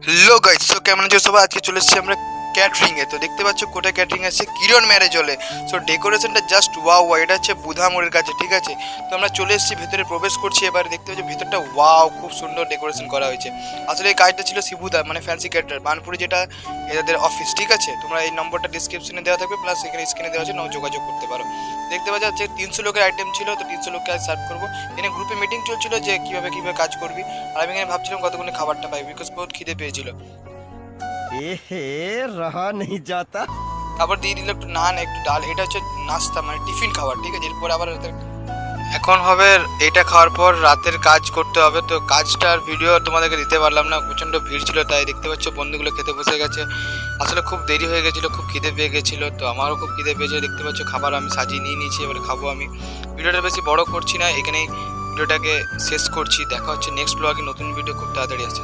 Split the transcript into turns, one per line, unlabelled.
Hello guys, so কেমন আছো সবাই? আজকে চলে এসেছি আমরা ক্যাটারিং এ। তো দেখতে পাচ্ছ কোটা ক্যাটারিং আছে কিরণ ম্যারেজ হলে। সো ডেকোরেশনটা জাস্ট ওয়াও ওয়াও, এটা হচ্ছে বুধা মোড়ের কাছে, ঠিক আছে? তো আমরা চলে এসেছি, ভেতরে প্রবেশ করছি। এবার দেখতে পাচ্ছ ভেতরটা ওয়াও, খুব সুন্দর ডেকোরেশন করা হয়েছে। আসলে এই কাজটা ছিল শিবুদা, মানে ফ্যান্সি ক্যাটার বানপুরে, যেটা এদের অফিস, ঠিক আছে? তোমরা এই নম্বরটা ডিসক্রিপশনে দেওয়া থাকবে, প্লাস এখানে স্ক্রিনে দেওয়া আছে, যোগাযোগ করতে পারো। দেখতে পাচ্ছ যে 300 লোকের আইটেম ছিল, তো 300 লোককে আজ সার্ভ করবো। এখানে গ্রুপে মিটিং চলছিল যে কিভাবে কিভাবে কাজ করবি। আর আমি এখানে ভাবছিলাম কতক্ষণে খাবারটা পাই, বিকজ বহুত খিদে পেয়েছিল।
रहा नहीं जाता।
তারপর দিয়ে দিল একটু নান, একটু ডাল। এটা হচ্ছে নাস্তা, মানে টিফিন খাবার, ঠিক আছে? এরপর আবার এখন হবে এটা খাওয়ার পর রাতের কাজ করতে হবে। তো কাজটার ভিডিও তোমাদেরকে দিতে পারলাম না, প্রচণ্ড ভিড় ছিল। তাই দেখতে পাচ্ছ বন্ধুগুলো খেতে বসে গেছে। আসলে খুব দেরি হয়ে গেছিলো, খুব খিদে পেয়ে গেছিলো। তো আমারও খুব খিদে পেয়েছে। দেখতে পাচ্ছ খাবার আমি সাজিয়ে নিয়ে নিয়েছি, এবার খাবো আমি। ভিডিওটা বেশি বড় করছি না, এখানেই ভিডিওটাকে শেষ করছি। দেখা হচ্ছে নেক্সট ব্লগে, নতুন ভিডিও খুব তাড়াতাড়ি আসছে।